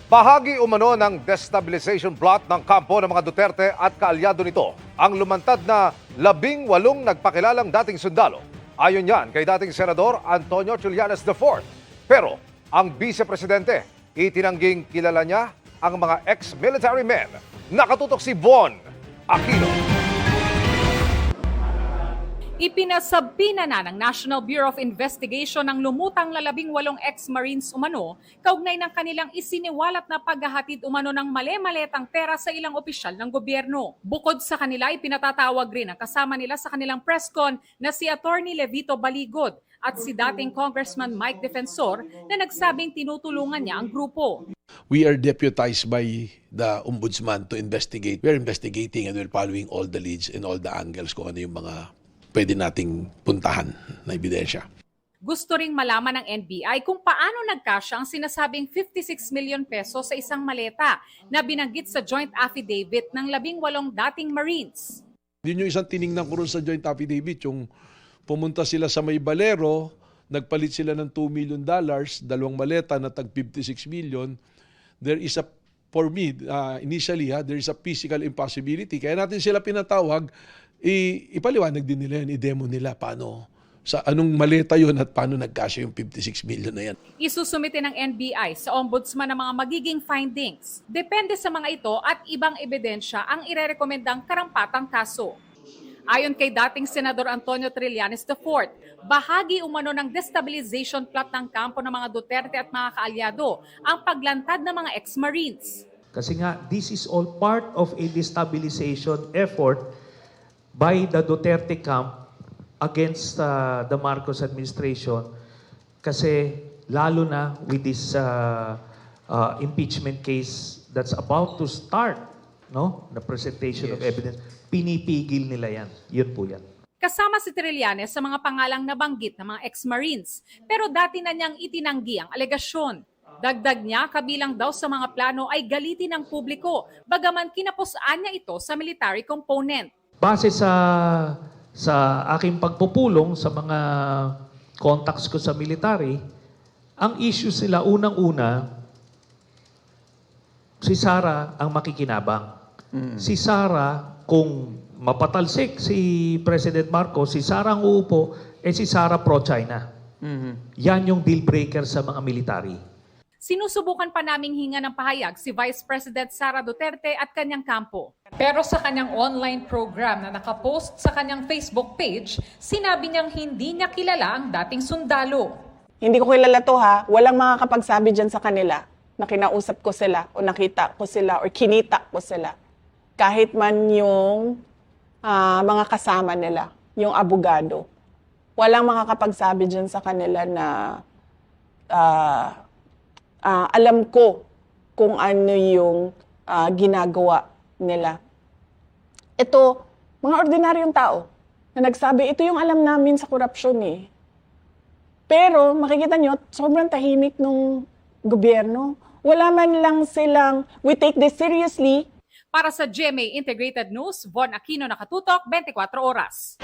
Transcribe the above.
Bahagi umano ng destabilization plot ng kampo ng mga Duterte at kaalyado nito ang lumantad na 18 nagpakilalang dating sundalo. Ayon yan kay dating Senador Antonio Trillanes IV. Pero ang Vice-Presidente, itinangging kilala niya ang mga ex-military men. Nakatutok si Von Aquino. Ipinasabina na ng National Bureau of Investigation ang lumutang 18 ex-Marines umano kaugnay ng kanilang isiniwalat na paghahatid umano ng mali-maletang pera sa ilang opisyal ng gobyerno. Bukod sa kanila, ipinatatawag rin ang kasama nila sa kanilang presscon na si Attorney Levito Baligod at si dating Congressman Mike Defensor na nagsabing tinutulungan niya ang grupo. We are deputized by the Ombudsman to investigate. We're investigating and we're following all the leads and all the angles kung ano yung mga pwede nating puntahan na ebidensya. Gusto ring malaman ng NBI kung paano nagkasya ang sinasabing 56 million pesos sa isang maleta na binanggit sa joint affidavit ng 18 dating Marines. Yun yung isang tiningnan ko rin sa joint affidavit, yung pumunta sila sa may Balero, nagpalit sila ng $2 million, dalawang maleta na tag 56 million. There is a, for me, initially, there is a physical impossibility. Kaya natin sila pinatawag, ipaliwanag din nila yun, i-demo nila paano, sa anong maleta yun at paano nagkasya yung 56 million na yan. Isusumite ng NBI sa Ombudsman ang mga magiging findings. Depende sa mga ito at ibang ebidensya ang irerekomendang karampatang kaso. Ayon kay dating Senador Antonio Trillanes IV, bahagi umano ng destabilization plot ng kampo ng mga Duterte at mga kaalyado ang paglantad ng mga ex-Marines. Kasi nga, this is all part of a destabilization effort by the Duterte camp against the Marcos administration, kasi lalo na with this impeachment case that's about to start, no? The presentation of evidence, pinipigil nila yan. Yun po yan. Kasama si Trillanes sa mga pangalang nabanggit ng mga ex-Marines, pero dati na niyang itinanggi ang alegasyon. Dagdag niya, kabilang daw sa mga plano ay galitin ng publiko, bagaman kinapusaan niya ito sa military component. Base sa aking pagpupulong sa mga contacts ko sa military, ang issue sila unang-una, si Sara ang makikinabang. Si Sara, kung mapatalsik si President Marcos, si Sara ang uupo, si Sara pro-China. Yan yung deal breaker sa mga military. Sinusubukan pa naming hinga ng pahayag si Vice President Sara Duterte at kanyang kampo. Pero sa kanyang online program na nakapost sa kanyang Facebook page, sinabi niyang hindi niya kilala ang dating sundalo. Hindi ko kilala to ha. Walang makakapagsabi dyan sa kanila na kinausap ko sila o nakita ko sila o kinita ko sila. Kahit man yung mga kasama nila, yung abogado. Walang makakapagsabi dyan sa kanila na alam ko kung ano yung ginagawa nila. Ito, mga ordinaryong tao na nagsabi, ito yung alam namin sa korupsyon eh. Pero makikita nyo, sobrang tahimik ng gobyerno. Wala man lang silang, we take this seriously. Para sa GMA Integrated News, Von Aquino, Nakatutok, 24 Oras.